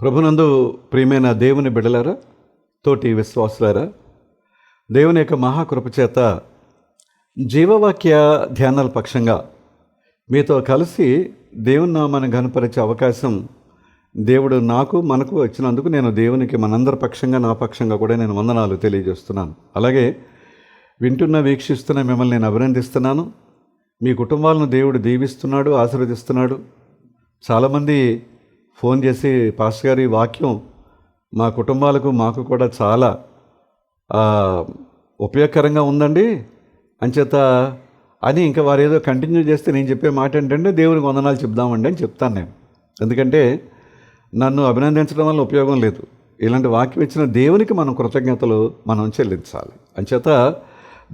ప్రభునందు ప్రియమైన దేవుని బిడ్డలారా, తోటి విశ్వాసులారా, దేవుని యొక్క మహాకృప చేత జీవవాక్య ధ్యానాల పక్షంగా మీతో కలిసి దేవుని నామాన్ని ఘనపరిచే అవకాశం దేవుడు మనకు వచ్చినందుకు నేను దేవునికి మనందరి పక్షంగా నా పక్షంగా కూడా నేను వందనాలు తెలియజేస్తున్నాను. అలాగే వింటున్న వీక్షిస్తున్న మిమ్మల్ని నేను అభినందిస్తున్నాను. మీ కుటుంబాలను దేవుడు దీవిస్తున్నాడు, ఆశీర్వదిస్తున్నాడు. చాలామంది ఫోన్ చేసి, పాస్టర్ గారి వాక్యం మా కుటుంబాలకు మాకు కూడా చాలా ఉపయోగకరంగా ఉందండి అంచేత అని ఇంకా వారు ఏదో కంటిన్యూ చేస్తే నేను చెప్పే మాట ఏంటంటే దేవునికి వందనాలు చెప్దామండి అని చెప్తాను నేను. ఎందుకంటే నన్ను అభినందించడం వల్ల ఉపయోగం లేదు. ఇలాంటి వాక్యం ఇచ్చిన దేవునికి మనం కృతజ్ఞతలు చెల్లించాలి. అంచేత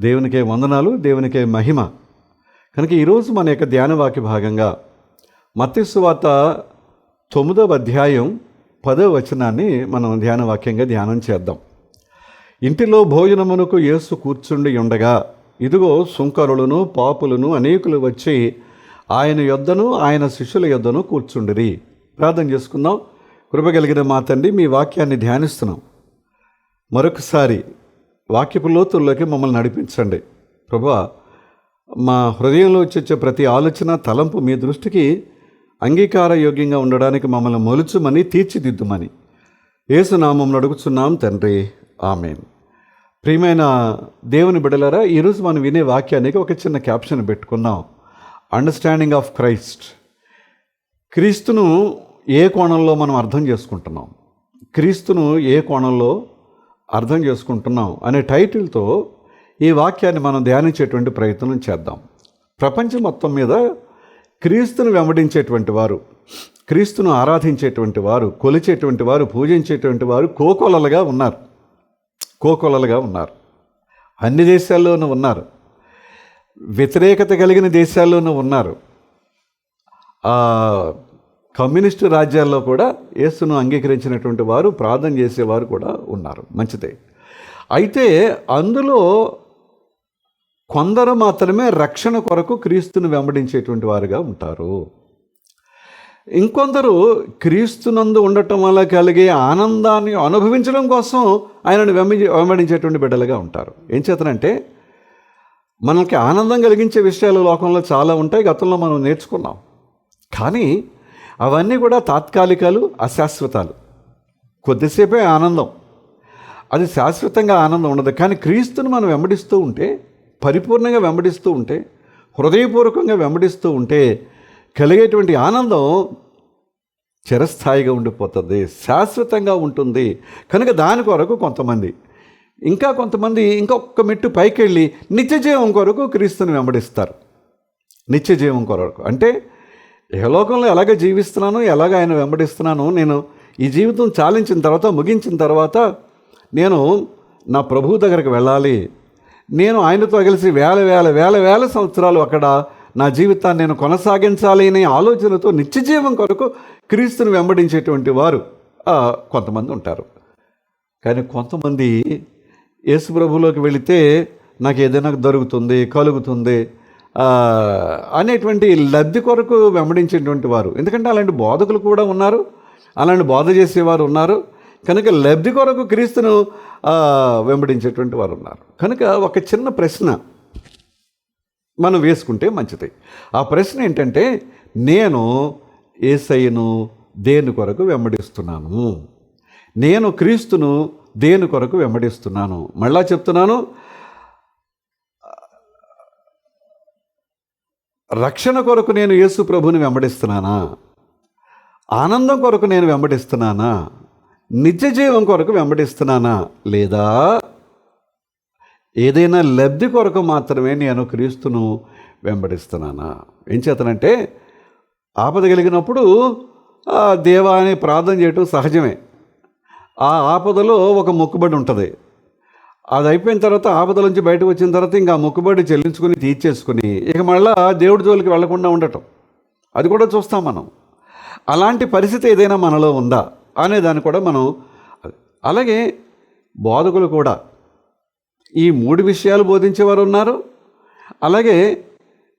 దేవునికే వందనాలు, దేవునికే మహిమ. కనుక ఈరోజు మన యొక్క ధ్యాన వాక్య భాగంగా మత్తయి సువార్త 9వ అధ్యాయం 10వ వచనాన్ని మనం ధ్యాన వాక్యంగా ధ్యానం చేద్దాం. ఇంటిలో భోజనమునకు యేసు కూర్చుండి ఉండగా ఇదిగో సుంకరులను పాపులను అనేకులు వచ్చి ఆయన యొద్దను ఆయన శిష్యుల యొద్దను కూర్చుండిరి. ప్రార్థన చేసుకుందాం. కృప కలిగిన మా తండ్రి, మీ వాక్యాన్ని ధ్యానిస్తున్నాం. మరొకసారి వాక్యపు లోతుల్లోకి మమ్మల్ని నడిపించండి ప్రభువా. మా హృదయంలో వచ్చే ప్రతి ఆలోచన, తలంపు మీ దృష్టికి అంగీకార యోగ్యంగా ఉండడానికి మమ్మల్ని మొలుచుమని, తీర్చిదిద్దుమని యేసు నామమున అడుగుచున్నాం తండ్రి, ఆమేన్. ప్రియమైన దేవుని బిడ్డలారా, ఈరోజు మనం వినే వాక్యానికి ఒక చిన్న క్యాప్షన్ పెట్టుకున్నాం, అండర్స్టాండింగ్ ఆఫ్ క్రైస్ట్. క్రీస్తును ఏ కోణంలో మనం అర్థం చేసుకుంటున్నాం, క్రీస్తును ఏ కోణంలో అర్థం చేసుకుంటున్నాం అనే టైటిల్తో ఈ వాక్యాన్ని మనం ధ్యానించేటువంటి ప్రయత్నం చేద్దాం. ప్రపంచం మొత్తం మీద క్రీస్తును వెంబడించేటువంటి వారు, క్రీస్తును ఆరాధించేటువంటి వారు, కొలిచేటువంటి వారు, పూజించేటువంటి వారు కోకొలలుగా ఉన్నారు. అన్ని దేశాల్లోనూ ఉన్నారు. వ్యతిరేకత కలిగిన దేశాల్లోనూ ఉన్నారు. కమ్యూనిస్టు రాజ్యాల్లో కూడా యేసును అంగీకరించినటువంటి వారు, ప్రార్థన చేసేవారు కూడా ఉన్నారు. మంచిదే. అయితే అందులో కొందరు మాత్రమే రక్షణ కొరకు క్రీస్తును వెంబడించేటువంటి వారుగా ఉంటారు. ఇంకొందరు క్రీస్తునందు ఉండటం వల్ల కలిగే ఆనందాన్ని అనుభవించడం కోసం ఆయనను వెంబడించేటువంటి బిడ్డలుగా ఉంటారు. ఏం చేతనంటే, మనకి ఆనందం కలిగించే విషయాలు లోకంలో చాలా ఉంటాయి, గతంలో మనం నేర్చుకున్నాం. కానీ అవన్నీ కూడా తాత్కాలికాలు, అశాశ్వతాలు. కొద్దిసేపే ఆనందం, అది శాశ్వతంగా ఆనందం ఉండదు. కానీ క్రీస్తును మనం వెంబడిస్తూ ఉంటే, పరిపూర్ణంగా వెంబడిస్తూ ఉంటే, హృదయపూర్వకంగా వెంబడిస్తూ ఉంటే కలిగేటువంటి ఆనందం చిరస్థాయిగా ఉండిపోతుంది, శాశ్వతంగా ఉంటుంది. కనుక దాని కొరకు కొంతమంది ఇంకొక మెట్టు పైకి వెళ్ళి నిత్యజీవం కొరకు క్రీస్తుని వెంబడిస్తారు. నిత్యజీవం కొరకు అంటే లోకంలో ఎలాగ జీవిస్తున్నానో, ఎలాగ ఆయన వెంబడిస్తున్నానో, నేను ఈ జీవితం చాలించిన తర్వాత, ముగించిన తర్వాత నేను నా ప్రభువు దగ్గరికి వెళ్ళాలి, నేను ఆయనతో కలిసి వేల సంవత్సరాలు అక్కడ నా జీవితాన్ని నేను కొనసాగించాలి అనే ఆలోచనతో నిత్యజీవం కొరకు క్రీస్తుని వెంబడించేటువంటి వారు కొంతమంది ఉంటారు. కానీ కొంతమంది యేసు ప్రభువులోకి వెళితే నాకు ఏదైనా దొరుకుతుంది, కలుగుతుంది అనేటువంటి లబ్ధి కొరకు వెంబడించేటువంటి వారు. ఎందుకంటే అలాంటి బోధకులు కూడా ఉన్నారు, అలాంటి బోధ చేసేవారు ఉన్నారు. కనుక లబ్ధి కొరకు క్రీస్తును వెంబడించేటువంటి వారు ఉన్నారు. కనుక ఒక చిన్న ప్రశ్న మనం వేసుకుంటే మంచిది. ఆ ప్రశ్న ఏంటంటే, నేను యేసయ్యను దేని కొరకు వెంబడిస్తున్నాను? నేను క్రీస్తును దేని కొరకు వెంబడిస్తున్నాను? మళ్ళా చెప్తున్నాను, రక్షణ కొరకు నేను యేసు ప్రభుని వెంబడిస్తున్నానా? ఆనందం కొరకు నేను వెంబడిస్తున్నానా? నిత్యజీవం కొరకు వెంబడిస్తున్నానా? లేదా ఏదైనా లబ్ధి కొరకు మాత్రమే నేను క్రీస్తును వెంబడిస్తున్నానా? ఏం చేతనంటే, ఆపద కలిగినప్పుడు దేవా అని ప్రార్థన చేయటం సహజమే. ఆ ఆపదలో ఒక మొక్కుబడి ఉంటుంది. అది అయిపోయిన తర్వాత, ఆపదల నుంచి బయటకు వచ్చిన తర్వాత ఇంకా మొక్కుబడి చెల్లించుకుని తీర్చేసుకుని ఇక మళ్ళా దేవుడి జోలికి వెళ్లకుండా ఉండటం, అది కూడా చూస్తాం మనం. అలాంటి పరిస్థితి ఏదైనా మనలో ఉందా అనేదాన్ని కూడా మనం, అలాగే బోధకులు కూడా ఈ 3 విషయాలు బోధించేవారు ఉన్నారు. అలాగే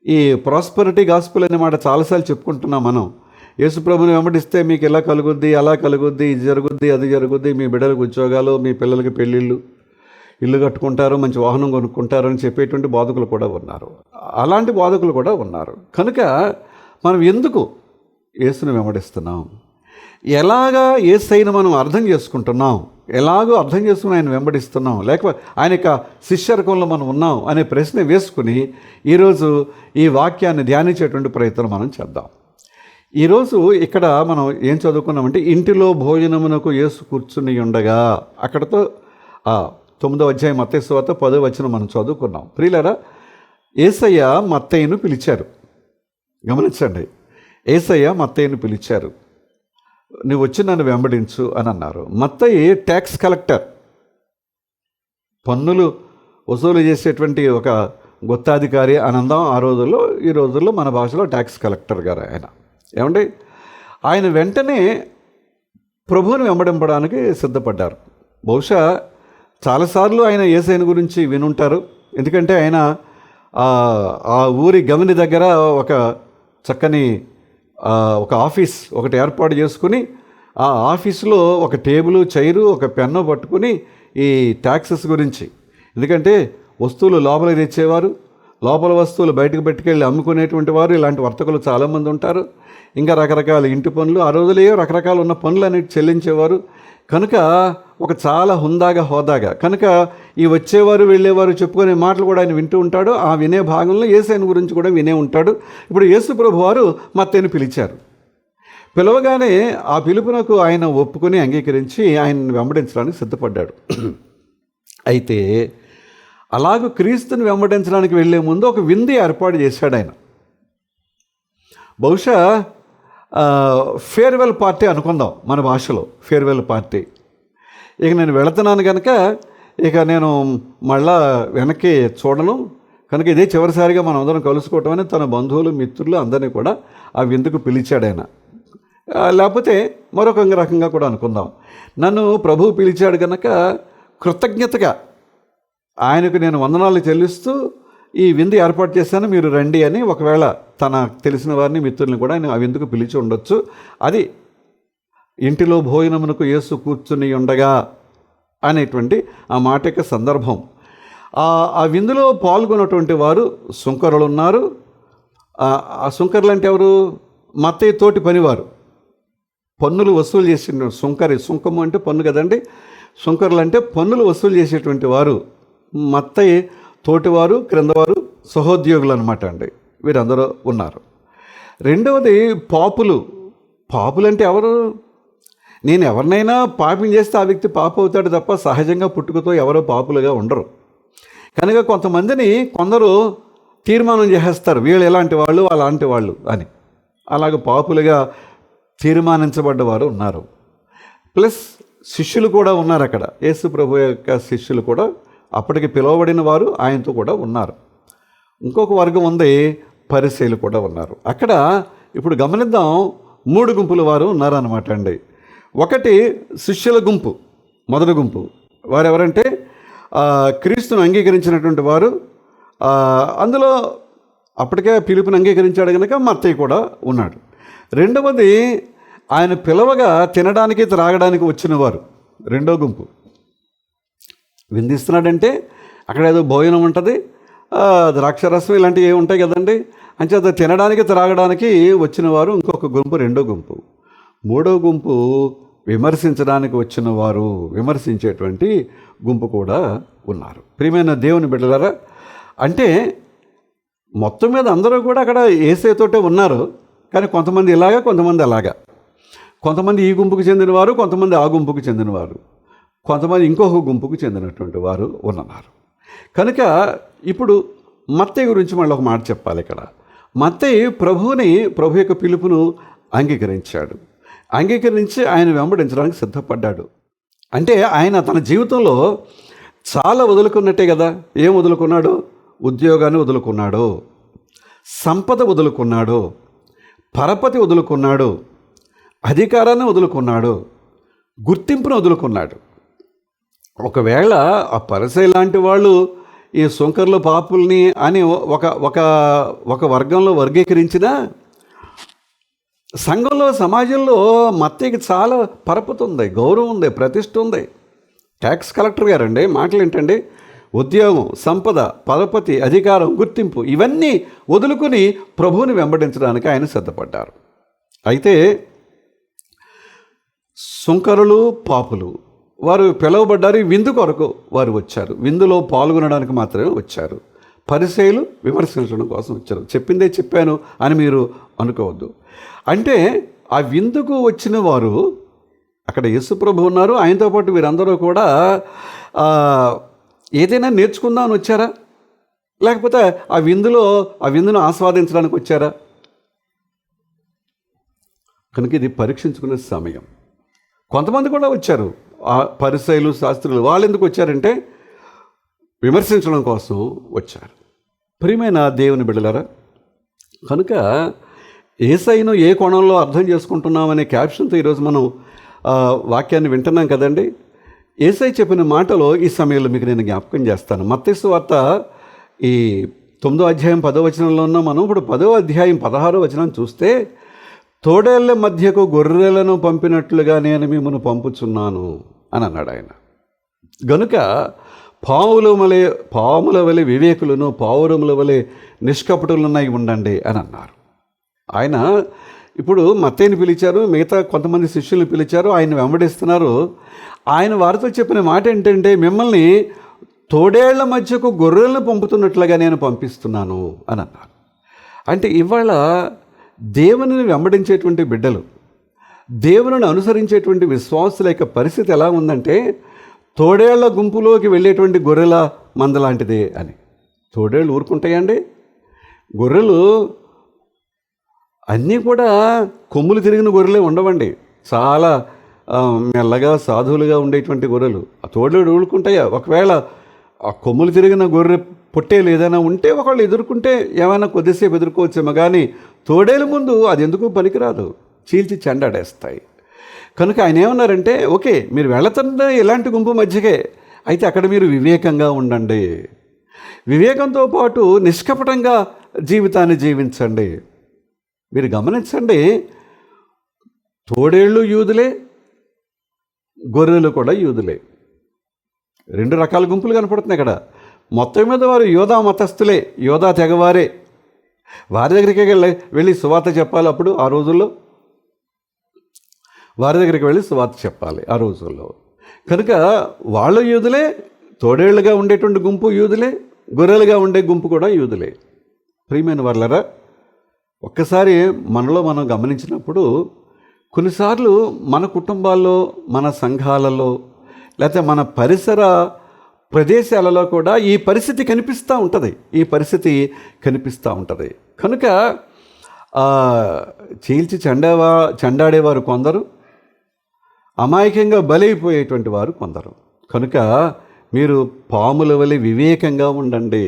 ఈ ప్రాస్పరిటీ గాస్పుల్ అనే మాట చాలాసార్లు చెప్పుకుంటున్నాం మనం. యేసుప్రభుని వెంబడిస్తే మీకు ఇలా కలుగుద్ది, అలా కలుగుద్ది, ఇది జరుగుద్ది, అది జరుగుద్ది, మీ బిడ్డలకు ఉద్యోగాలు, మీ పిల్లలకి పెళ్ళిళ్ళు, ఇల్లు కట్టుకుంటారు, మంచి వాహనం కొనుక్కుంటారు అని చెప్పేటువంటి బోధకులు కూడా ఉన్నారు. అలాంటి బోధకులు కూడా ఉన్నారు. కనుక మనం ఎందుకు యేసుని వెంబడిస్తున్నాం, ఎలాగా యేసయ్యను మనం అర్థం చేసుకుంటున్నాం, ఎలాగో అర్థం చేసుకుని ఆయన వెంబడిస్తున్నాం, లేకపోతే ఆయన యొక్క శిష్యరకంలో మనం ఉన్నాం అనే ప్రశ్న వేసుకుని ఈరోజు ఈ వాక్యాన్ని ధ్యానించేటువంటి ప్రయత్నం మనం చేద్దాం. ఈరోజు ఇక్కడ మనం ఏం చదువుకున్నామంటే, ఇంటిలో భోజనమునకు యేసు కూర్చుని ఉండగా, అక్కడతో 9వ అధ్యాయం మత్తయి సువార్త 10వ వచనం మనం చదువుకున్నాం. ప్రియులారా, యేసయ్య మత్తయిను పిలిచారు. గమనించండి, యేసయ్య మత్తయిను పిలిచారు. నువ్వు వచ్చి నన్ను వెంబడించు అని అన్నారు. మత్తయి ట్యాక్స్ కలెక్టర్, పన్నులు వసూలు చేసేటువంటి ఒక గుత్తాధికారి అని అందాం ఆ రోజుల్లో. ఈ రోజుల్లో మన భాషలో ట్యాక్స్ కలెక్టర్ గారు ఆయన. ఏమండి, ఆయన వెంటనే ప్రభువుని వెంబడింపడానికి సిద్ధపడ్డారు. బహుశా చాలాసార్లు ఆయన యేసయ్యను గురించి వినుంటారు. ఎందుకంటే ఆయన ఆ ఊరి గమని దగ్గర ఒక చక్కని ఒక ఆఫీస్ ఒకటి ఏర్పాటు చేసుకుని, ఆ ఆఫీసులో ఒక టేబుల్, చైరు, ఒక పెన్ను పట్టుకుని ఈ ట్యాక్సెస్ గురించి, ఎందుకంటే వస్తువులు లోపలికి తెచ్చేవారు, లోపల వస్తువులు బయటకు పెట్టుకెళ్ళి అమ్ముకునేటువంటి వారు, ఇలాంటి వర్తకులు చాలామంది ఉంటారు. ఇంకా రకరకాల ఇంటి పనులు, ఆ రోజులే రకరకాలు ఉన్న పనులు అనేవి చెల్లించేవారు. కనుక ఒక చాలా హుందాగా, హోదాగా, కనుక ఈ వచ్చేవారు వెళ్ళేవారు చెప్పుకునే మాటలు కూడా ఆయన వింటూ ఉంటాడు. ఆ వినే భాగంలో యేసయ్యను గురించి కూడా వినే ఉంటాడు. ఇప్పుడు యేసు ప్రభు వారు మత్తయిని పిలిచారు. పిలవగానే ఆ పిలుపునకు ఆయన ఒప్పుకొని అంగీకరించి ఆయన్ని వెంబడించడానికి సిద్ధపడ్డాడు. అయితే అలాగూ క్రీస్తుని వెంబడించడానికి వెళ్ళే ముందు ఒక విందు ఏర్పాటు చేశాడు ఆయన. బహుశా ఫేర్వెల్ పార్టీ అనుకుందాం మన భాషలో, ఫేర్వెల్ పార్టీ. ఇక నేను వెళుతున్నాను కనుక ఇక నేను మళ్ళా వెనక్కి చూడను, కనుక ఇదే చివరిసారిగా మనం అందరం కలుసుకోవటం అని తన బంధువులు, మిత్రులు అందరినీ కూడా ఆ విందుకు పిలిచాడు ఆయన. లేకపోతే మరొక రకంగా కూడా అనుకుందాం, నన్ను ప్రభువు పిలిచాడు కనుక కృతజ్ఞతగా ఆయనకు నేను వందనాలు చెల్లిస్తూ ఈ విందు ఏర్పాటు చేశాను, మీరు రండి అని ఒకవేళ తన తెలిసిన వారిని, మిత్రుల్ని కూడా ఆయన ఆ విందుకు పిలిచి ఉండొచ్చు. అది ఇంటిలో భోజనమునకు యేసు కూర్చుని ఉండగా అనేటువంటి ఆ మాట యొక్క సందర్భం. ఆ విందులో పాల్గొన్నటువంటి వారు సుంకరులు ఉన్నారు. ఆ సుంకరులు అంటే ఎవరు? మత్తయి తోటి పనివారు, పన్నులు వసూలు చేసిన సుంకరి. సుంకము అంటే పన్ను కదండి. సుంకరులు అంటే పన్నులు వసూలు చేసేటువంటి వారు. మత్తయి తోటివారు, క్రిందవారు, సహోద్యోగులు అనమాట అండి. వీరందరూ ఉన్నారు. రెండవది పాపులు. పాపులు అంటే ఎవరు? నేను ఎవరినైనా పాపం చేస్తే ఆ వ్యక్తి పాప అవుతాడు తప్ప సహజంగా పుట్టుకతో ఎవరో పాపులుగా ఉండరు. కనుక కొంతమందిని కొందరు తీర్మానం చేసేస్తారు, వీళ్ళు ఎలాంటి వాళ్ళు, అలాంటి వాళ్ళు అని. అలాగే పాపులుగా తీర్మానించబడ్డవారు ఉన్నారు. ప్లస్ శిష్యులు కూడా ఉన్నారు అక్కడ. యేసు ప్రభు యొక్క శిష్యులు కూడా అప్పటికి పిలువబడిన వారు ఆయనతో కూడా ఉన్నారు. ఇంకొక వర్గం ఉంది, పరిసయ్యులు కూడా ఉన్నారు అక్కడ. ఇప్పుడు గమనిద్దాం, 3 గుంపుల వారు ఉన్నారన్నమాట అండి. ఒకటి శిష్యుల గుంపు, మొదటి గుంపు. వారు ఎవరంటే క్రీస్తును అంగీకరించినటువంటి వారు. అందులో అప్పటికే పిలుపుని అంగీకరించాడు కనుక మత్తయి కూడా ఉన్నాడు. రెండవది ఆయన పిలవగా తినడానికి, త్రాగడానికి వచ్చిన వారు, రెండో గుంపు. విందిస్తున్నాడంటే అక్కడ ఏదో భోజనం ఉంటుంది, ద్రాక్షరసం ఇలాంటివి ఏమి ఉంటాయి కదండి. అంచేత తినడానికి, త్రాగడానికి వచ్చిన వారు ఇంకొక గుంపు, రెండో గుంపు. మూడో గుంపు విమర్శించడానికి వచ్చిన వారు, విమర్శించేటువంటి గుంపు కూడా ఉన్నారు. ప్రియమైన దేవుని బిడ్డలారా, అంటే మొత్తం మీద అందరూ కూడా అక్కడ యేసయ్యతోటే ఉన్నారు. కానీ కొంతమంది ఇలాగా, కొంతమంది అలాగా. కొంతమంది ఈ గుంపుకు చెందినవారు, కొంతమంది ఆ గుంపుకు చెందినవారు, కొంతమంది ఇంకొక గుంపుకు చెందినటువంటి వారు ఉన్నారు. కనుక ఇప్పుడు మత్తయి గురించి మళ్ళీ ఒక మాట చెప్పాలి ఇక్కడ. మత్తయి ప్రభు యొక్క పిలుపును అంగీకరించాడు. అంగీకరించి ఆయన వెంబడించడానికి సిద్ధపడ్డాడు. అంటే ఆయన తన జీవితంలో చాలా వదులుకున్నట్టే కదా. ఏం వదులుకున్నాడు? ఉద్యోగాన్ని వదులుకున్నాడు, సంపద వదులుకున్నాడు, పరపతి వదులుకున్నాడు, అధికారాన్ని వదులుకున్నాడు, గుర్తింపును వదులుకున్నాడు. ఒకవేళ ఆ పరిసయ్యులు లాంటి వాళ్ళు ఈ సుంకర్ల పాపుల్ని అని ఒక వర్గంలో వర్గీకరించినా సంఘంలో, సమాజంలో మత్తయికి చాలా పరపతి ఉంది, గౌరవం ఉంది, ప్రతిష్ఠ ఉంది. ట్యాక్స్ కలెక్టర్ గారండి మాటలు ఏంటండి, ఉద్యోగం, సంపద, పరపతి, అధికారం, గుర్తింపు ఇవన్నీ వదులుకుని ప్రభువుని వెంబడించడానికి ఆయన సిద్ధపడ్డారు. అయితే సుంకరులు, పాపులు వారు పిలువబడ్డారు. విందు కొరకు వారు వచ్చారు, విందులో పాల్గొనడానికి మాత్రమే వచ్చారు. పరిసయ్యులు విమర్శించడం కోసం వచ్చారు. చెప్పిందే చెప్పాను అని మీరు అనుకోవద్దు. అంటే ఆ విందుకు వచ్చిన వారు, అక్కడ యేసు ప్రభు ఉన్నారు, ఆయనతో పాటు వీరందరూ కూడా ఏదైనా నేర్చుకుందామని వచ్చారా, లేకపోతే ఆ విందును ఆస్వాదించడానికి వచ్చారా? కనుక ఇది పరీక్షించుకునే సమయం. కొంతమంది కూడా వచ్చారు, ఆ పరిసయ్యులు, శాస్త్రులు. వాళ్ళు ఎందుకు వచ్చారంటే విమర్శించడం కోసం వచ్చారు. ప్రియమైన దేవుని బిడ్డలారా, కనుక యేసయ్యను ఏ కోణంలో అర్థం చేసుకుంటున్నామనే క్యాప్షన్తో ఈరోజు మనం వాక్యాన్ని వింటున్నాం కదండి. యేసయ్య చెప్పిన మాటలో ఈ సమయంలో మీకు నేను జ్ఞాపకం చేస్తాను. మత్తయి సువార్త ఈ 9వ అధ్యాయం 10వ వచనంలో ఉన్న మనం ఇప్పుడు 10వ అధ్యాయం 16వ వచనం చూస్తే, తోడేళ్ల మధ్యకు గొర్రెలను పంపినట్లుగా నేను మిమ్మల్ని పంపుచున్నాను అని అన్నాడు ఆయన. గనుక పాముల వలె వివేకులను, పావురముల వలె నిష్కపటులున్నై ఉండండి అని అన్నారు. ఆయన ఇప్పుడు మత్తయిని పిలిచారు, మిగతా కొంతమంది శిష్యులు పిలిచారు, ఆయన వెంబడిస్తున్నారు. ఆయన వారితో చెప్పిన మాట ఏంటంటే, మిమ్మల్ని తోడేళ్ల మధ్యకు గొర్రెలను పంపుతున్నట్లుగా నేను పంపిస్తున్నాను అని అన్నారు. అంటే ఇవాళ దేవునిని వెంబడించేటువంటి బిడ్డలు, దేవుని అనుసరించేటువంటి విశ్వాసుల యొక్క పరిస్థితి ఎలా ఉందంటే, తోడేళ్ల గుంపులోకి వెళ్ళేటువంటి గొర్రెల మందలాంటిదే అని. తోడేళ్ళు ఊరుకుంటాయండి? గొర్రెలు అన్నీ కూడా కొమ్ములు తిరిగిన గొర్రెలే ఉండవండి. చాలా మెల్లగా సాధువులుగా ఉండేటువంటి గొర్రెలు. ఆ తోడేళ్ళు ఊరుకుంటాయా? ఒకవేళ ఆ కొమ్ములు తిరిగిన గొర్రె పొట్టేలు ఏదైనా ఉంటే ఒకళ్ళు ఎదుర్కొంటే ఏమైనా కొద్దిసేపు ఎదుర్కోవచ్చేమో, కానీ తోడేలు ముందు అది ఎందుకు పనికిరాదు, చీల్చి చెండాడేస్తాయి. కనుక ఆయన ఏమన్నారంటే, ఓకే మీరు వెళుతున్న ఇలాంటి గుంపు మధ్యకే, అయితే అక్కడ మీరు వివేకంగా ఉండండి, వివేకంతో పాటు నిష్కపటంగా జీవితాన్ని జీవించండి. మీరు గమనించండి, తోడేళ్ళు యూదులే, గొర్రెలు కూడా యూదులే. 2 రకాల గుంపులు కనపడుతున్నాయి ఇక్కడ. మొత్తం మీద వారు యోధా మతస్థులే, యోధా తెగవారే. వారి దగ్గరికి వెళ్ళి సువార్త చెప్పాలి. అప్పుడు ఆ రోజుల్లో వారి దగ్గరికి వెళ్ళి సువార్త చెప్పాలి ఆ రోజుల్లో. కనుక వాళ్ళు యూదులే, తోడేళ్లుగా ఉండేటువంటి గుంపు యూదులే, గొర్రెలుగా ఉండే గుంపు కూడా యూదులే. ప్రియమైన వాళ్ళరా, ఒక్కసారి మనలో మనం గమనించినప్పుడు కొన్నిసార్లు మన కుటుంబాల్లో, మన సంఘాలలో, లేకపోతే మన పరిసర ప్రదేశాలలో కూడా ఈ పరిస్థితి కనిపిస్తూ ఉంటుంది. కనుక చీల్చి చెండాడేవారు కొందరు, అమాయకంగా బలైపోయేటువంటి వారు కొందరు. కనుక మీరు పాముల వలె వివేకంగా ఉండండి.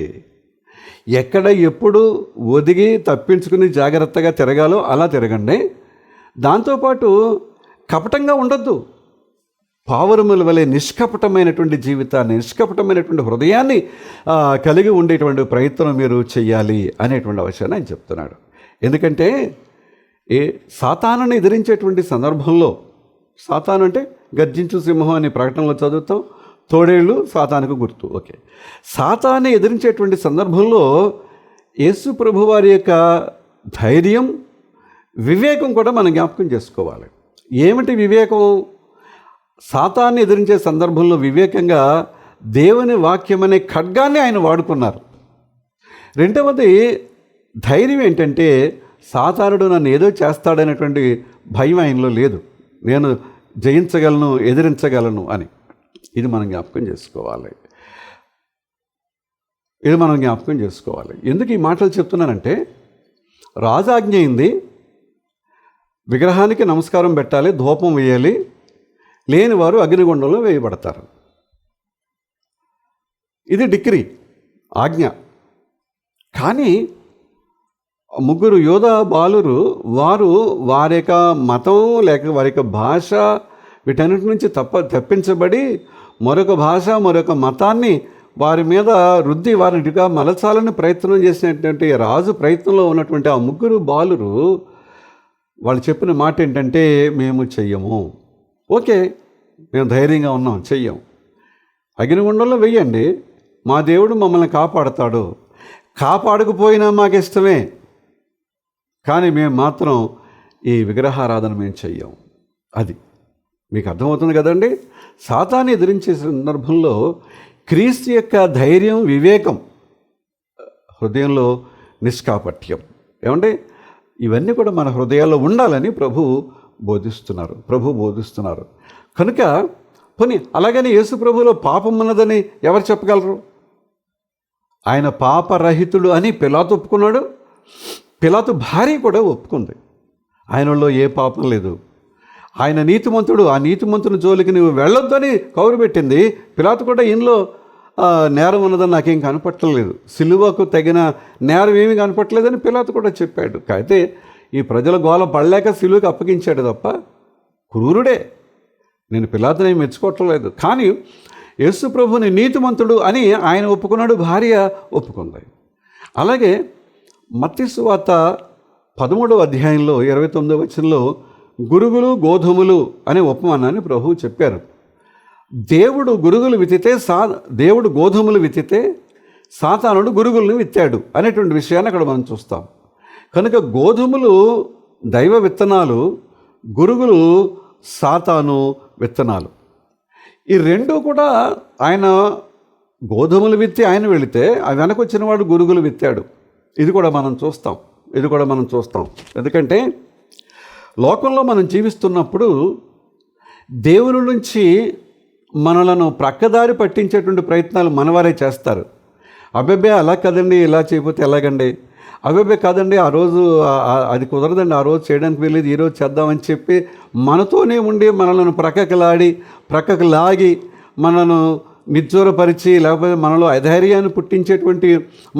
ఎక్కడ ఎప్పుడు ఒదిగి తప్పించుకుని జాగ్రత్తగా తిరగాలో అలా తిరగండి. దాంతోపాటు కపటంగా ఉండొద్దు. పావురముల వలె నిష్కపటమైనటువంటి జీవితాన్ని, నిష్కపటమైనటువంటి హృదయాన్ని కలిగి ఉండేటువంటి ప్రయత్నం మీరు చెయ్యాలి అనేటువంటి అవసరాన్ని ఆయన చెప్తున్నాడు. ఎందుకంటే సాతానుని ఎదిరించేటువంటి సందర్భంలో, సాతాను అంటే గర్జించు సింహం అనే ప్రకటనలో చదువుతాం, తోడేళ్ళు సాతానుకు గుర్తు. ఓకే, సాతాన్ని ఎదిరించేటువంటి సందర్భంలో యేసు ప్రభు వారి యొక్క ధైర్యం, వివేకం కూడా మనం జ్ఞాపకం చేసుకోవాలి. ఏమిటి వివేకం? సాతాన్ని ఎదిరించే సందర్భంలో వివేకంగా దేవుని వాక్యం అనే ఖడ్గాన్ని ఆయన వాడుకున్నారు. రెండవది ధైర్యం ఏంటంటే, సాతానుడు నన్ను ఏదో చేస్తాడనేటువంటి భయం ఆయనలో లేదు. నేను జయించగలను, ఎదిరించగలను అని. ఇది మనం జ్ఞాపకం చేసుకోవాలి. ఎందుకు ఈ మాటలు చెప్తున్నానంటే, రాజాజ్ఞ అయింది, విగ్రహానికి నమస్కారం పెట్టాలి, ధూపం వేయాలి, లేని వారు అగ్నిగుండంలో వేయబడతారు. ఇది డిక్రీ, ఆజ్ఞ. కానీ 3 యోధా బాలురు వారి యొక్క మతం లేక వారి యొక్క భాష వీటన్నిటి నుంచి తప్పించబడి మరొక భాష, మరొక మతాన్ని వారి మీద రుద్ది వారిగా మలచాలని ప్రయత్నం చేసినటువంటి రాజు ప్రయత్నంలో ఉన్నటువంటి ఆ 3 బాలురు వాళ్ళు చెప్పిన మాట ఏంటంటే, మేము చెయ్యము. ఓకే, మేము ధైర్యంగా ఉన్నాం, చెయ్యం. అగ్నిగుండంలో వెయ్యండి, మా దేవుడు మమ్మల్ని కాపాడుతాడు. కాపాడకపోయినా మాకు ఇష్టమే, కానీ మేము మాత్రం ఈ విగ్రహారాధన మేము చెయ్యం. అది మీకు అర్థమవుతుంది కదండి. సాతాన్ని ఎదిరించే సందర్భంలో క్రీస్తు యొక్క ధైర్యం, వివేకం, హృదయంలో నిష్కాపట్యం, ఏమంటే ఇవన్నీ కూడా మన హృదయాల్లో ఉండాలని ప్రభు బోధిస్తున్నారు. కనుక అలాగని యేసు ప్రభువులో పాపం ఉన్నదని ఎవరు చెప్పగలరు? ఆయన పాపరహితుడు అని పిలాతు ఒప్పుకున్నాడు. పిలాతు భార్య కూడా ఒప్పుకుంది, ఆయనలో ఏ పాపం లేదు, ఆయన నీతిమంతుడు, ఆ నీతిమంతుని జోలికి నువ్వు వెళ్ళొద్దని కౌరు పెట్టింది. పిలాతు కూడా ఈయనలో నేరం ఉన్నదని నాకేం కనపట్టలేదు, సిలువకు తగిన నేరం ఏమీ కనపట్టలేదని పిలాతు కూడా చెప్పాడు. అయితే ఈ ప్రజల గోల పడలేక సిలువకు అప్పగించాడు తప్ప, క్రూరుడే. నేను పిలాతుని మెచ్చుకోవట్లేదు, కానీ యేసు ప్రభుని నీతిమంతుడు అని ఆయన ఒప్పుకున్నాడు, భార్య ఒప్పుకుంది. అలాగే మత్తయి సువార్త 13వ అధ్యాయంలో 29వ వచనంలో గురుగులు గోధుమలు అనే ఉపమానాన్ని ప్రభువు చెప్పారు. దేవుడు గోధుమలు విత్తితే సాతానుడు గురుగులను విత్తాడు అనేటువంటి విషయాన్ని అక్కడ మనం చూస్తాం. కనుక గోధుమలు దైవ విత్తనాలు, గురుగులు సాతాను విత్తనాలు. ఈ రెండు కూడా ఆయన గోధుమలు విత్తి ఆయన వెళితే ఆ వెనకొచ్చిన వాడు గురుగులు విత్తాడు. ఇది కూడా మనం చూస్తాం. ఎందుకంటే లోకంలో మనం జీవిస్తున్నప్పుడు దేవుని నుంచి మనలను ప్రక్కదారి పట్టించేటువంటి ప్రయత్నాలు మనవారే చేస్తారు. అబ్బెబ్బే అలా కదండి, ఇలా చేయకపోతే ఎలాగండి, అబ్బెబ్బే కాదండి, ఆ రోజు అది కుదరదండి, ఆ రోజు చేయడానికి వెళ్ళేది ఈరోజు చేద్దామని చెప్పి మనతోనే ఉండి మనలను ప్రక్కకు లాగి మనను నిర్జూరపరిచి, లేకపోతే మనలో అధైర్యాన్ని పుట్టించేటువంటి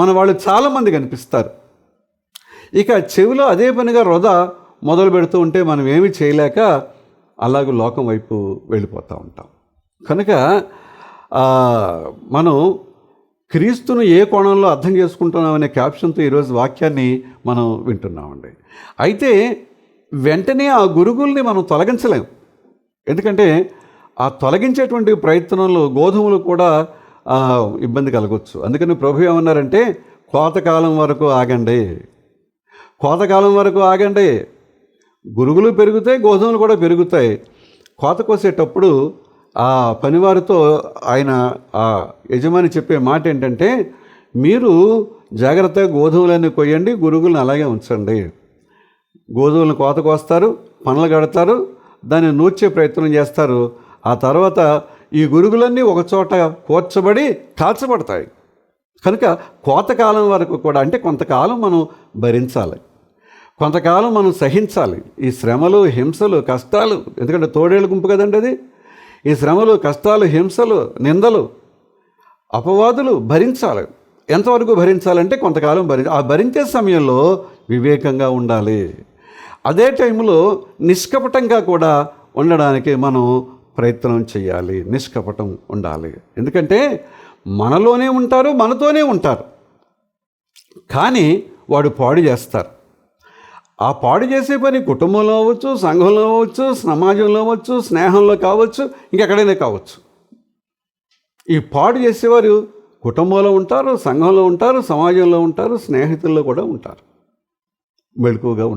మన వాళ్ళు చాలామంది కనిపిస్తారు. ఇక చెవిలో అదే పనిగా మొదలు పెడుతూ ఉంటే మనం ఏమీ చేయలేక అలాగ లోకం వైపు వెళ్ళిపోతూ ఉంటాం. కనుక మనం క్రీస్తును ఏ కోణంలో అర్థం చేసుకుంటున్నామనే క్యాప్షన్తో ఈరోజు వాక్యాన్ని మనం వింటున్నామండి. అయితే వెంటనే ఆ గురుగుల్ని మనం తొలగించలేం. ఎందుకంటే ఆ తొలగించేటువంటి ప్రయత్నంలో గోధుమలు కూడా ఇబ్బంది కలగవచ్చు. అందుకని ప్రభు ఏమన్నారంటే, కోతకాలం వరకు ఆగండి. గురుగులు పెరుగుతాయి, గోధుమలు కూడా పెరుగుతాయి. కోత కోసేటప్పుడు ఆ పనివారితో ఆయన ఆ యజమాని చెప్పే మాట ఏంటంటే, మీరు జాగ్రత్తగా గోధుమలన్నీ కొయ్యండి, గురుగులను అలాగే ఉంచండి. గోధుమలను కోత కోస్తారు, పనులు కడతారు, దాన్ని నూర్చే ప్రయత్నం చేస్తారు. ఆ తర్వాత ఈ గురుగులన్నీ ఒకచోట కూర్చబడి కాల్చబడతాయి. కనుక కోతకాలం వరకు కూడా, అంటే కొంతకాలం మనం భరించాలి, కొంతకాలం మనం సహించాలి. ఈ శ్రమలు, హింసలు, కష్టాలు, ఎందుకంటే తోడేళ్ళ గుంపు కదండి అది. ఈ శ్రమలు, కష్టాలు, హింసలు, నిందలు, అపవాదులు భరించాలి. ఎంతవరకు భరించాలంటే కొంతకాలం ఆ భరించే సమయంలో వివేకంగా ఉండాలి. అదే టైంలో నిష్కపటంగా కూడా ఉండడానికి మనం ప్రయత్నం చేయాలి. నిష్కపటం ఉండాలి. ఎందుకంటే మనలోనే ఉంటారు, మనతోనే ఉంటారు, కానీ వాడు పాడు చేస్తారు. ఆ పాడు చేసే పని కుటుంబంలో అవ్వచ్చు, సంఘంలో అవ్వచ్చు, సమాజంలో అవ్వచ్చు, స్నేహంలో కావచ్చు, ఇంకెక్కడైనా కావచ్చు. ఈ పాడు చేసేవారు కుటుంబంలో ఉంటారు, సంఘంలో ఉంటారు, సమాజంలో ఉంటారు, స్నేహితుల్లో కూడా ఉంటారు. మెలకువగా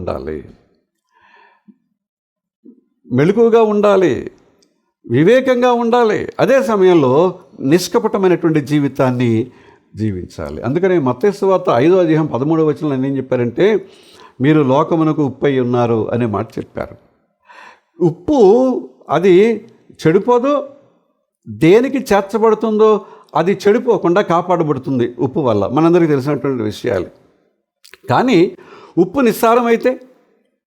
ఉండాలి, వివేకంగా ఉండాలి. అదే సమయంలో నిష్కపటమైనటువంటి జీవితాన్ని జీవించాలి. అందుకని మత్తయి సువార్త 5వ అధ్యాయం 13వ వచనంలో ఏం చెప్పారంటే, మీరు లోకమునకు ఉప్పై ఉన్నారు అనే మాట చెప్పారు. ఉప్పు అది చెడిపోదు, దేనికి చేర్చబడుతుందో అది చెడిపోకుండా కాపాడబడుతుంది ఉప్పు వల్ల, మనందరికీ తెలిసినటువంటి విషయాలు. కానీ ఉప్పు నిస్సారం అయితే,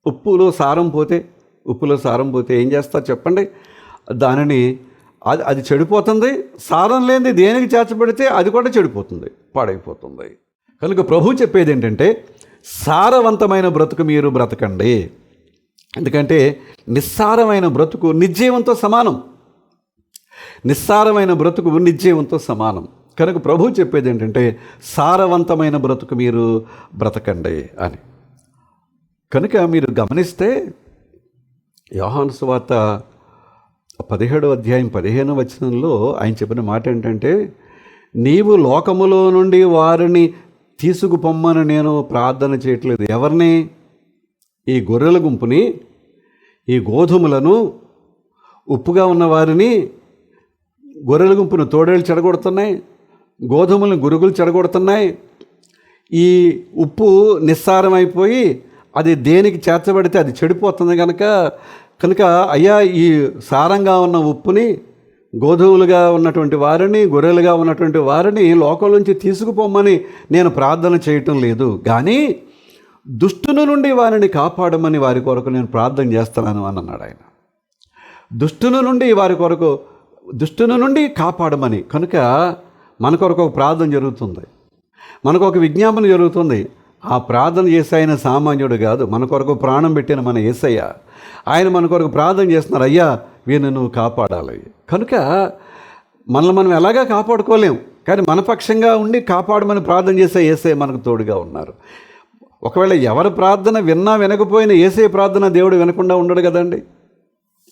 ఉప్పులో సారం పోతే ఏం చేస్తారు చెప్పండి? దానిని అది చెడిపోతుంది. సారం లేనిది దేనికి చేర్చబడితే అది కూడా చెడిపోతుంది, పాడైపోతుంది. కనుక ప్రభు చెప్పేది ఏంటంటే, సారవంతమైన బ్రతుకు మీరు బ్రతకండి. ఎందుకంటే నిస్సారమైన బ్రతుకు నిర్జీవంతో సమానం. కనుక ప్రభు చెప్పేది ఏంటంటే, సారవంతమైన బ్రతుకు మీరు బ్రతకండి అని. కనుక మీరు గమనిస్తే యోహాను సువార్త 17వ అధ్యాయం 15వ వచనంలో ఆయన చెప్పిన మాట ఏంటంటే, నీవు లోకములో నుండి వారిని తీసుకుపొమ్మని నేను ప్రార్థన చేయట్లేదు. ఎవరిని? ఈ గొర్రెల గుంపుని, ఈ గోధుమలను, ఉప్పుగా ఉన్న వారిని. గొర్రెల గుంపును తోడేళ్ళు చెడగొడుతున్నాయి, గోధుమలను గురుగులు చెడగొడుతున్నాయి. ఈ ఉప్పు నిస్సారమైపోయి అది దేనికి చేర్చబడితే అది చెడిపోతుంది కనుక అయ్యా, ఈ సారంగా ఉన్న ఉప్పుని, గోధుమలుగా ఉన్నటువంటి వారిని, గొర్రెలుగా ఉన్నటువంటి వారిని లోకం నుంచి తీసుకుపోమని నేను ప్రార్థన చేయటం లేదు, కానీ దుష్టుని నుండి వారిని కాపాడమని వారి కొరకు నేను ప్రార్థన చేస్తున్నాను అని అన్నాడు ఆయన. దుష్టుని నుండి కాపాడమని. కనుక మన కొరకు ఒక ప్రార్థన జరుగుతుంది, మనకు ఒక విజ్ఞాపన జరుగుతుంది. ఆ ప్రార్థన చేసే ఆయన సామాన్యుడు కాదు, మన కొరకు ప్రాణం పెట్టిన మన యేసయ్య. ఆయన మన కొరకు ప్రార్థన చేస్తున్నారు, అయ్యా వీరిని నువ్వు కాపాడాలి. కనుక మనల్ని మనం ఎలాగా కాపాడుకోలేం, కానీ మన పక్షంగా ఉండి కాపాడమని ప్రార్థన చేసే యేసయ్య మనకు తోడుగా ఉన్నారు. ఒకవేళ ఎవరి ప్రార్థన విన్నా వినకపోయినా యేసయ్య ప్రార్థన దేవుడు వినకుండా ఉండడు కదండి.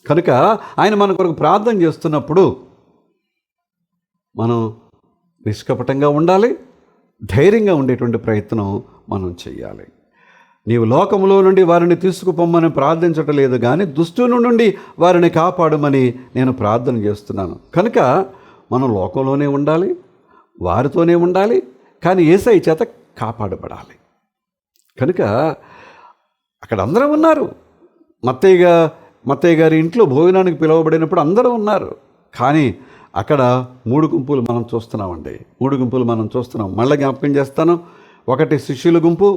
కనుక ఆయన మన కొరకు ప్రార్థన చేస్తున్నప్పుడు మనం నిష్కపటంగా ఉండాలి, ధైర్యంగా ఉండేటువంటి ప్రయత్నం మనం చేయాలి. నీవు లోకములో నుండి వారిని తీసుకుపోమ్మని ప్రార్థించటం లేదు, కానీ దుష్టుని నుండి వారిని కాపాడమని నేను ప్రార్థన చేస్తున్నాను. కనుక మనం లోకంలోనే ఉండాలి, వారితోనే ఉండాలి, కానీ యేసయ్య చేత కాపాడబడాలి. కనుక అక్కడ అందరూ ఉన్నారు. మత్తయ్య గారి ఇంట్లో భోజనానికి పిలువబడినప్పుడు అందరూ ఉన్నారు, కానీ అక్కడ 3 గుంపులు మనం చూస్తున్నామండి. 3 గుంపులు మనం చూస్తున్నాం. మళ్ళీ జ్ఞాపకం చేస్తాను. ఒకటి శిష్యుల గుంపు,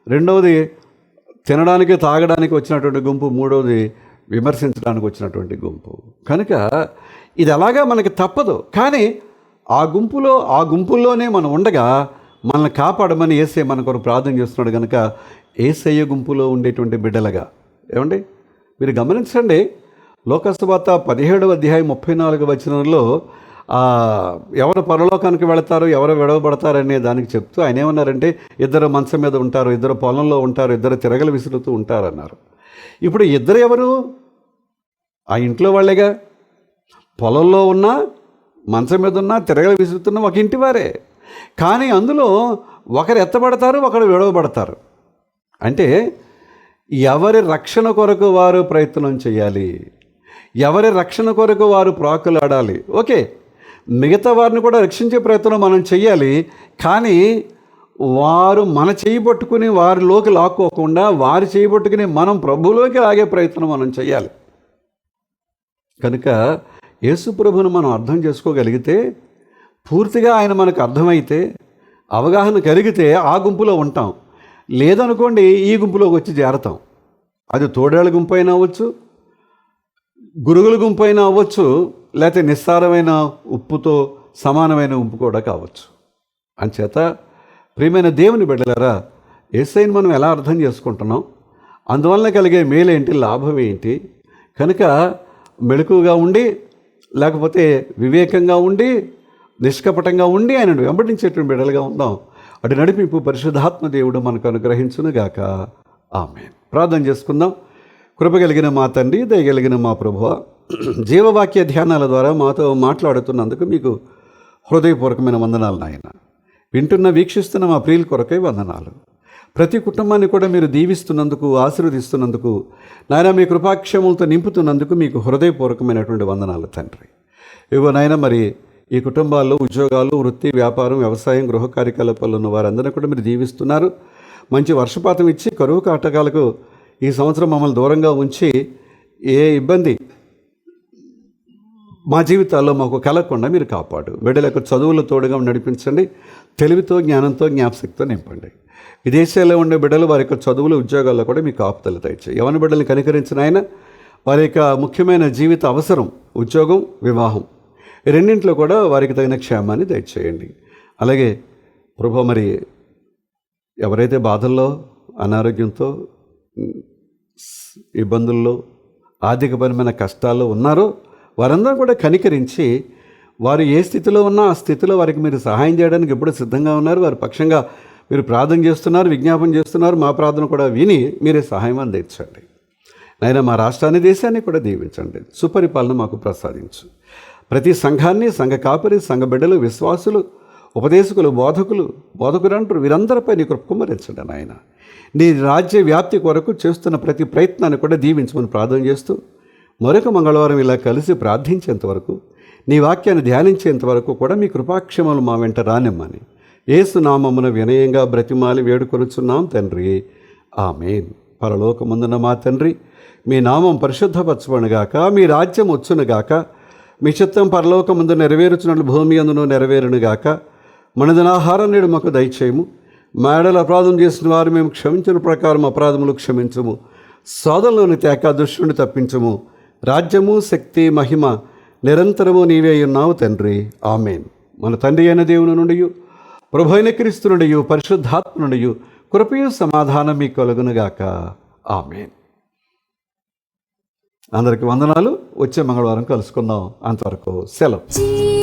రెండవది తినడానికి తాగడానికి వచ్చినటువంటి గుంపు, మూడవది విమర్శించడానికి వచ్చినటువంటి గుంపు. కనుక ఇది ఎలాగా మనకి తప్పదు, కానీ ఆ గుంపుల్లోనే మనం ఉండగా మనల్ని కాపాడమని యేసయ్య మన కొరకు ప్రార్థన చేస్తున్నాడు. కనుక యేసయ్య గుంపులో ఉండేటువంటి బిడ్డలుగా ఏమండి మీరు గమనించండి. లోకసువార్త 17వ అధ్యాయం 34వ వచనంలో ఎవరు పరలోకానికి వెళతారు, ఎవరు విడవబడతారు అనే దానికి చెప్తూ ఆయన ఏమన్నారంటే, ఇద్దరు మంచం మీద ఉంటారు, ఇద్దరు పొలంలో ఉంటారు, ఇద్దరు తిరగలు విసురుతూ ఉంటారన్నారు. ఇప్పుడు ఇద్దరు ఎవరు? ఆ ఇంట్లో వాళ్ళేగా. పొలంలో ఉన్నా, మంచం మీద ఉన్నా, తిరగలు విసురుతున్న ఒక ఇంటి వారే. కానీ అందులో ఒకరు ఎత్తబడతారు, ఒకరు విడవబడతారు. అంటే ఎవరి రక్షణ కొరకు వారు ప్రయత్నం చేయాలి, ఎవరి రక్షణ కొరకు వారు ప్రాకులాడాలి. ఓకే, మిగతా వారిని కూడా రక్షించే ప్రయత్నం మనం చెయ్యాలి, కానీ వారు మన చేయి పట్టుకుని వారిలోకి లాక్కోకుండా వారి చేయి పట్టుకుని మనం ప్రభువులోకి లాగే ప్రయత్నం మనం చేయాలి. కనుక యేసు ప్రభువును మనం అర్థం చేసుకోగలిగితే, పూర్తిగా ఆయన మనకు అర్థమైతే, అవగాహన కలిగితే ఆ గుంపులో ఉంటాం. లేదనుకోండి ఈ గుంపులోకి వచ్చి చేరతాం. అది తోడేళ్ళ గుంపు అయినా అవ్వచ్చు, గురుగుల గుంపు అయినా అవ్వచ్చు, లేకపోతే నిస్సారమైన ఉప్పుతో సమానమైన ఉప్పు కూడా కావచ్చు. అంచేత ప్రియమైన దేవుని బిడ్డలారా, యేసయ్యను మనం ఎలా అర్థం చేసుకుంటున్నాం, అందువలన కలిగే మేలేంటి, లాభం ఏంటి? కనుక మెలకువగా ఉండి, లేకపోతే వివేకంగా ఉండి, నిష్కపటంగా ఉండి ఆయనను వెంబడించేటువంటి బిడ్డలుగా ఉందాం. అటు నడిపింపు పరిశుద్ధాత్మ దేవుడు మనకు అనుగ్రహించునుగాక. ఆమేన్. ప్రార్థన చేసుకుందాం. కృపగలిగిన మా తండ్రి, దయగలిగిన మా ప్రభువా, జీవవాక్య ధ్యానాల ద్వారా మాతో మాట్లాడుతున్నందుకు మీకు హృదయపూర్వకమైన వందనాలు నాయన. వింటున్న వీక్షిస్తున్న మా ప్రియుల కొరకై వందనాలు. ప్రతి కుటుంబాన్ని కూడా మీరు దీవిస్తున్నందుకు, ఆశీర్వదిస్తున్నందుకు నాయన, మీ కృపాక్షేమంతో నింపుతున్నందుకు మీకు హృదయపూర్వకమైనటువంటి వందనాలు తండ్రి. ఇగో నాయన, మరి ఈ కుటుంబాల్లో ఉద్యోగాలు, వృత్తి, వ్యాపారం, వ్యవసాయం, గృహ కార్యకలాపాలు ఉన్న వారందరినీ కూడా మీరు దీవిస్తున్నారు. మంచి వర్షపాతం ఇచ్చి కరువు కాటకాలకు ఈ సంవత్సరం మమ్మల్ని దూరంగా ఉంచి ఏ ఇబ్బంది మా జీవితాల్లో మాకు కలగకుండా మీరు కాపాడు. బిడ్డలకు చదువులు తోడుగా నడిపించండి. తెలివితో, జ్ఞానంతో, జ్ఞాపశక్తితో నింపండి. విదేశాల్లో ఉండే బిడ్డలు వారి యొక్క చదువులు, ఉద్యోగాల్లో కూడా మీకు కాపుదల దయచేయి. యవన బిడ్డల్ని కనికరించిన ఆయన వారి యొక్క ముఖ్యమైన జీవిత అవసరం ఉద్యోగం, వివాహం, ఈ రెండింటిలో కూడా వారికి తగిన క్షేమాన్ని దయచేయండి. అలాగే ప్రభు, మరి ఎవరైతే బాధల్లో, అనారోగ్యంతో, ఇబ్బందుల్లో, ఆర్థికపరమైన కష్టాల్లో ఉన్నారో వారందరూ కూడా కనికరించి వారు ఏ స్థితిలో ఉన్నా ఆ స్థితిలో వారికి మీరు సహాయం చేయడానికి ఎప్పుడు సిద్ధంగా ఉన్నారు. వారి పక్షంగా మీరు ప్రార్థన చేస్తున్నారు, విజ్ఞాపన చేస్తున్నారు. మా ప్రార్థన కూడా విని మీరే సహాయం అందించండి. నాయన మా రాష్ట్రాన్ని, దేశాన్ని కూడా దీవించండి. సుపరిపాలన మాకు ప్రసాదించు. ప్రతి సంఘాన్ని, సంఘ కాపరి, సంఘ బిడ్డలు, విశ్వాసులు, ఉపదేశకులు, బోధకులంటారు వీరందరిపై నీ కృప కుమ్మరించండి నాయన. నీ రాజ్య వ్యాప్తి కొరకు చేస్తున్న ప్రతి ప్రయత్నాన్ని కూడా దీవించమని ప్రార్థన చేస్తూ, మరొక మంగళవారం ఇలా కలిసి ప్రార్థించేంతవరకు, నీ వాక్యాన్ని ధ్యానించేంతవరకు కూడా మీ కృపాక్షేమాలు మా వెంట రానిమ్మని యేసు నామమున వినయంగా బ్రతిమాలి వేడుకొనుచున్నాం తండ్రి. ఆమేన్. పరలోకమందున మా తండ్రి, మీ నామం పరిశుద్ధపరచబడుగాక, మీ రాజ్యం వచ్చునుగాక, మీ చిత్తం పరలోకమందు నెరవేరుచున్నట్లు భూమి అందును నెరవేరునుగాక. మనదినాహారం నేడు మాకు దయచేయము. మా ఎడల అపరాధం చేసిన వారు మేము క్షమించిన ప్రకారం అపరాధములు క్షమించము. సోదరులోని తేక దుష్టుని తప్పించము. రాజ్యము, శక్తి, మహిమ నిరంతరము నీవే ఉన్నావు తండ్రి. ఆమేన్. మన తండ్రి అయిన దేవుని నుండి, ప్రభు అయిన క్రీస్తు నుండి, పరిశుద్ధాత్మ నుండి కృపయు సమాధానం మీకు కలుగునుగాక. ఆమేన్. అందరికీ వందనాలు. వచ్చే మంగళవారం కలుసుకుందాం. అంతవరకు సెలవు.